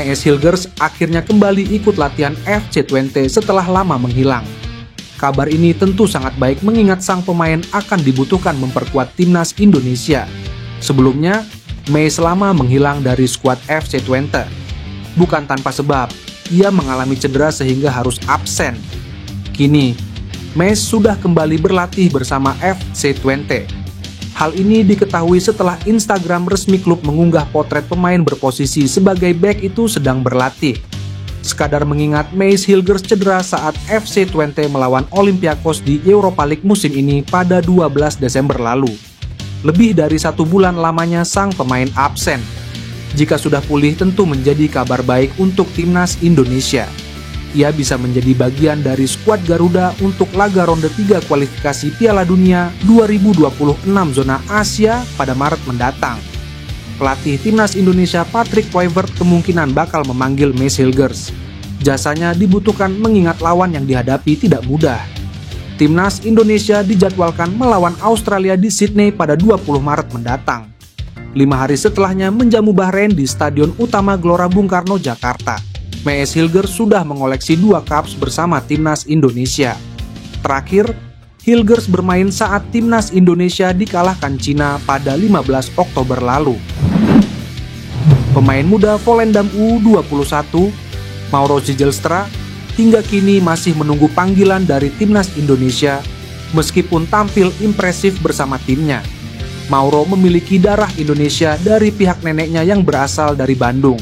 Mees Hilgers akhirnya kembali ikut latihan FC Twente setelah lama menghilang. Kabar ini tentu sangat baik mengingat sang pemain akan dibutuhkan memperkuat timnas Indonesia. Sebelumnya, Mees lama menghilang dari skuad FC Twente. Bukan tanpa sebab, ia mengalami cedera sehingga harus absen. Kini, Mees sudah kembali berlatih bersama FC Twente. Hal ini diketahui setelah Instagram resmi klub mengunggah potret pemain berposisi sebagai bek itu sedang berlatih. Sekadar mengingat Mees Hilgers cedera saat FC Twente melawan Olympiakos di Europa League musim ini pada 12 Desember lalu. Lebih dari 1 bulan lamanya sang pemain absen. Jika sudah pulih tentu menjadi kabar baik untuk timnas Indonesia. Ia bisa menjadi bagian dari skuad Garuda untuk laga ronde 3 kualifikasi Piala Dunia 2026 zona Asia pada Maret mendatang. Pelatih timnas Indonesia Patrick Kluivert kemungkinan bakal memanggil Mees Hilgers. Jasanya dibutuhkan mengingat lawan yang dihadapi tidak mudah. Timnas Indonesia dijadwalkan melawan Australia di Sydney pada 20 Maret mendatang. 5 hari setelahnya menjamu Bahrain di Stadion Utama Gelora Bung Karno, Jakarta. Mees Hilgers sudah mengoleksi 2 caps bersama timnas Indonesia. Terakhir, Hilgers bermain saat timnas Indonesia dikalahkan Cina pada 15 Oktober lalu. Pemain muda Volendam U21, Mauro Zijlstra, hingga kini masih menunggu panggilan dari timnas Indonesia meskipun tampil impresif bersama timnya. Mauro memiliki darah Indonesia dari pihak neneknya yang berasal dari Bandung.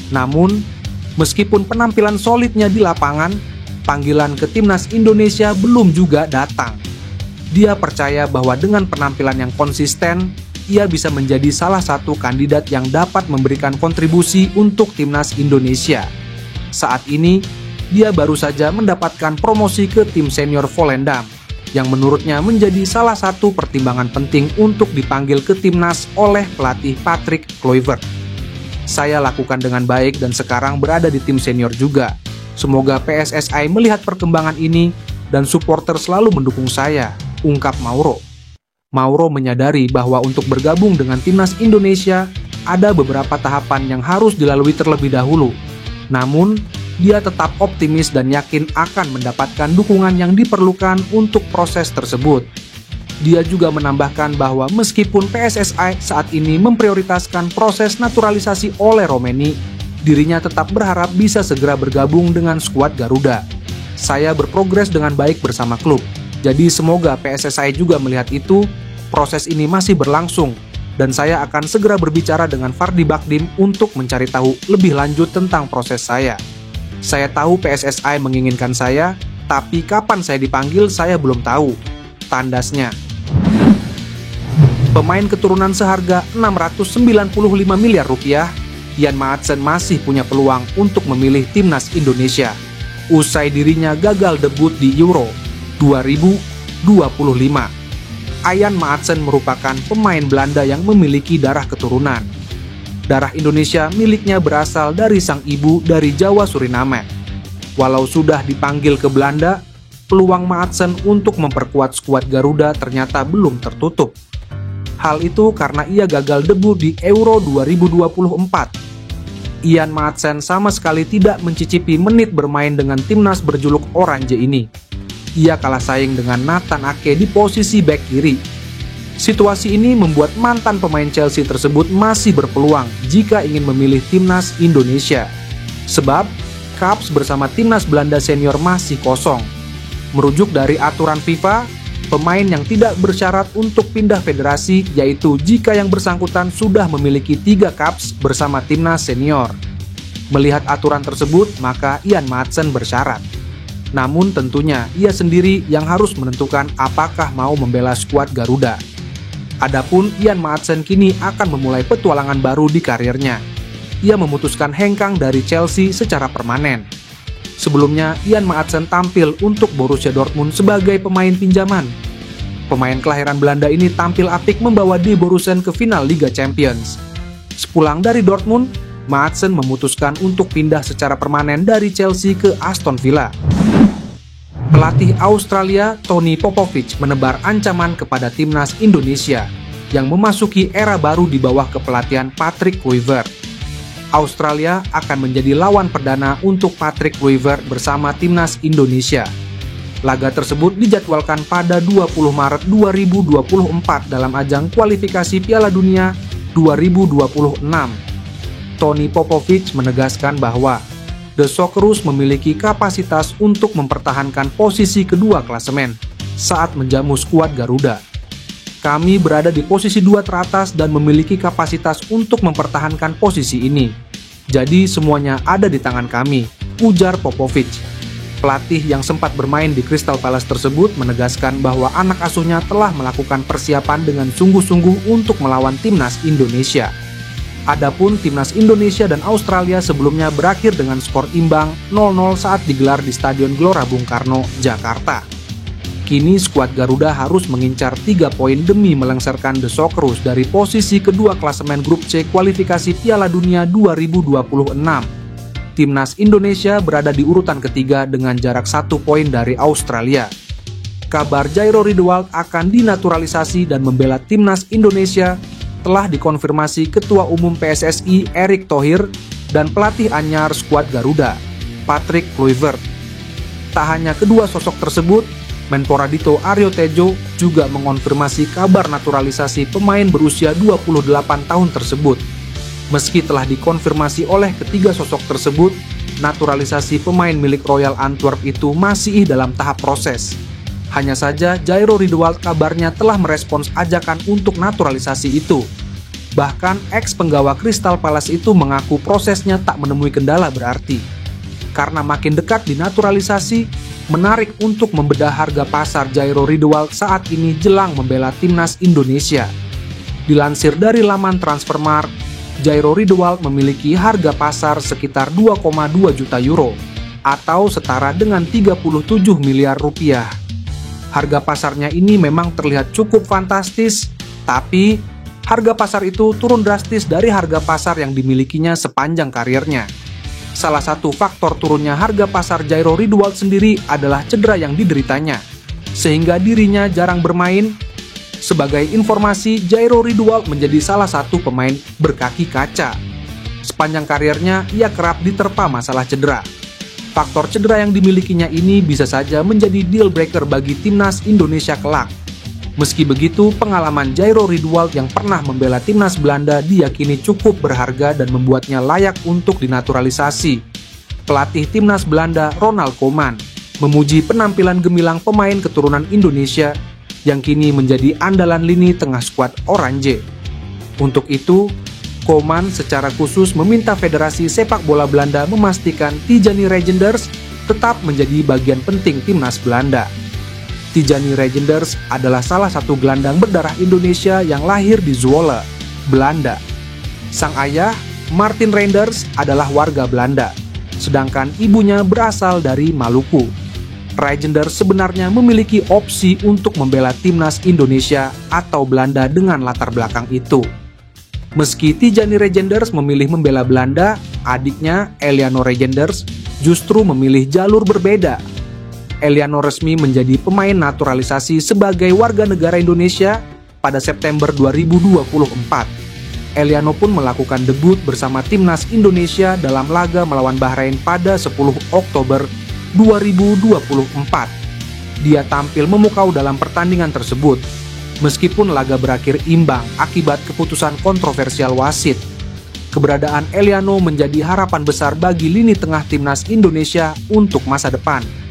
Namun, meskipun penampilan solidnya di lapangan, panggilan ke timnas Indonesia belum juga datang. Dia percaya bahwa dengan penampilan yang konsisten, ia bisa menjadi salah satu kandidat yang dapat memberikan kontribusi untuk timnas Indonesia. Saat ini, dia baru saja mendapatkan promosi ke tim senior Volendam, yang menurutnya menjadi salah satu pertimbangan penting untuk dipanggil ke timnas oleh pelatih Patrick Kluivert. Saya lakukan dengan baik dan sekarang berada di tim senior juga. Semoga PSSI melihat perkembangan ini dan supporter selalu mendukung saya, ungkap Mauro. Mauro menyadari bahwa untuk bergabung dengan timnas Indonesia ada beberapa tahapan yang harus dilalui terlebih dahulu. Namun, dia tetap optimis dan yakin akan mendapatkan dukungan yang diperlukan untuk proses tersebut. Dia juga menambahkan bahwa meskipun PSSI saat ini memprioritaskan proses naturalisasi oleh Romeni, dirinya tetap berharap bisa segera bergabung dengan skuad Garuda. Saya berprogres dengan baik bersama klub, jadi semoga PSSI juga melihat itu. Proses ini masih berlangsung, dan saya akan segera berbicara dengan Fardi Bakdim untuk mencari tahu lebih lanjut tentang proses saya. Saya tahu PSSI menginginkan saya, tapi kapan saya dipanggil saya belum tahu, tandasnya. Pemain keturunan seharga 695 miliar rupiah, Ian Maatsen masih punya peluang untuk memilih timnas Indonesia usai dirinya gagal debut di Euro 2025. Ian Maatsen merupakan pemain Belanda yang memiliki darah keturunan. Darah Indonesia miliknya berasal dari sang ibu dari Jawa Suriname. Walau sudah dipanggil ke Belanda, peluang Maatsen untuk memperkuat skuad Garuda ternyata belum tertutup. Hal itu karena ia gagal debut di Euro 2024. Ian Maatsen sama sekali tidak mencicipi menit bermain dengan timnas berjuluk Oranje ini. Ia kalah saing dengan Nathan Ake di posisi bek kiri. Situasi ini membuat mantan pemain Chelsea tersebut masih berpeluang jika ingin memilih timnas Indonesia. Sebab, caps bersama timnas Belanda senior masih kosong. Merujuk dari aturan FIFA, pemain yang tidak bersyarat untuk pindah federasi yaitu jika yang bersangkutan sudah memiliki 3 caps bersama timnas senior. Melihat aturan tersebut, maka Ian Maatsen bersyarat. Namun tentunya ia sendiri yang harus menentukan apakah mau membela skuad Garuda. Adapun Ian Maatsen kini akan memulai petualangan baru di karirnya. Ia memutuskan hengkang dari Chelsea secara permanen. Sebelumnya, Ian Maatsen tampil untuk Borussia Dortmund sebagai pemain pinjaman. Pemain kelahiran Belanda ini tampil apik membawa Die Borussen ke final Liga Champions. Sepulang dari Dortmund, Maatsen memutuskan untuk pindah secara permanen dari Chelsea ke Aston Villa. Pelatih Australia Tony Popovic menebar ancaman kepada timnas Indonesia yang memasuki era baru di bawah kepelatihan Patrick Kluivert. Australia akan menjadi lawan perdana untuk Patrick Kluivert bersama timnas Indonesia. Laga tersebut dijadwalkan pada 20 Maret 2024 dalam ajang kualifikasi Piala Dunia 2026. Tony Popovic menegaskan bahwa The Socceroos memiliki kapasitas untuk mempertahankan posisi kedua klasemen saat menjamu skuad Garuda. Kami berada di posisi 2 teratas dan memiliki kapasitas untuk mempertahankan posisi ini. Jadi semuanya ada di tangan kami, ujar Popovic. Pelatih yang sempat bermain di Crystal Palace tersebut menegaskan bahwa anak asuhnya telah melakukan persiapan dengan sungguh-sungguh untuk melawan timnas Indonesia. Adapun timnas Indonesia dan Australia sebelumnya berakhir dengan skor imbang 0-0 saat digelar di Stadion Gelora Bung Karno, Jakarta. Kini skuad Garuda harus mengincar 3 poin demi melengsarkan The Socceroos dari posisi kedua klasemen grup C kualifikasi Piala Dunia 2026. Timnas Indonesia berada di urutan ketiga dengan jarak 1 poin dari Australia. Kabar Jairo Riedewald akan dinaturalisasi dan membela timnas Indonesia telah dikonfirmasi Ketua Umum PSSI Erick Thohir dan pelatih anyar skuad Garuda, Patrick Kluivert. Tak hanya kedua sosok tersebut, Menpora Dito Aryo Tejo juga mengonfirmasi kabar naturalisasi pemain berusia 28 tahun tersebut. Meski telah dikonfirmasi oleh ketiga sosok tersebut, naturalisasi pemain milik Royal Antwerp itu masih dalam tahap proses. Hanya saja Jairo Riedewald kabarnya telah merespons ajakan untuk naturalisasi itu. Bahkan ex-penggawa Crystal Palace itu mengaku prosesnya tak menemui kendala berarti. Karena makin dekat dinaturalisasi, menarik untuk membedah harga pasar Jairo Riedewald saat ini jelang membela timnas Indonesia. Dilansir dari laman Transfermarkt, Jairo Riedewald memiliki harga pasar sekitar 2,2 juta euro atau setara dengan 37 miliar rupiah. Harga pasarnya ini memang terlihat cukup fantastis, tapi harga pasar itu turun drastis dari harga pasar yang dimilikinya sepanjang karirnya. Salah satu faktor turunnya harga pasar Jairo Riedewald sendiri adalah cedera yang dideritanya, sehingga dirinya jarang bermain. Sebagai informasi, Jairo Riedewald menjadi salah satu pemain berkaki kaca. Sepanjang karirnya, ia kerap diterpa masalah cedera. Faktor cedera yang dimilikinya ini bisa saja menjadi deal breaker bagi timnas Indonesia kelak. Meski begitu, pengalaman Jairo Riedewald yang pernah membela timnas Belanda diyakini cukup berharga dan membuatnya layak untuk dinaturalisasi. Pelatih timnas Belanda, Ronald Koeman, memuji penampilan gemilang pemain keturunan Indonesia yang kini menjadi andalan lini tengah skuad Oranje. Untuk itu, Koeman secara khusus meminta Federasi Sepak Bola Belanda memastikan Tijani Reijnders tetap menjadi bagian penting timnas Belanda. Tijani Reijnders adalah salah satu gelandang berdarah Indonesia yang lahir di Zwolle, Belanda. Sang ayah, Martin Reijnders, adalah warga Belanda, sedangkan ibunya berasal dari Maluku. Reijnders sebenarnya memiliki opsi untuk membela timnas Indonesia atau Belanda dengan latar belakang itu. Meski Tijani Reijnders memilih membela Belanda, adiknya Eliano Reijnders justru memilih jalur berbeda. Eliano resmi menjadi pemain naturalisasi sebagai warga negara Indonesia pada September 2024. Eliano pun melakukan debut bersama timnas Indonesia dalam laga melawan Bahrain pada 10 Oktober 2024. Dia tampil memukau dalam pertandingan tersebut, meskipun laga berakhir imbang akibat keputusan kontroversial wasit. Keberadaan Eliano menjadi harapan besar bagi lini tengah timnas Indonesia untuk masa depan.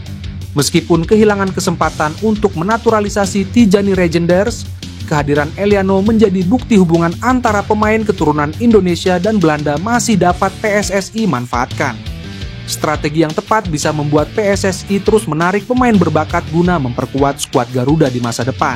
Meskipun kehilangan kesempatan untuk menaturalisasi Tijani Reijnders, kehadiran Eliano menjadi bukti hubungan antara pemain keturunan Indonesia dan Belanda masih dapat PSSI manfaatkan. Strategi yang tepat bisa membuat PSSI terus menarik pemain berbakat guna memperkuat skuad Garuda di masa depan.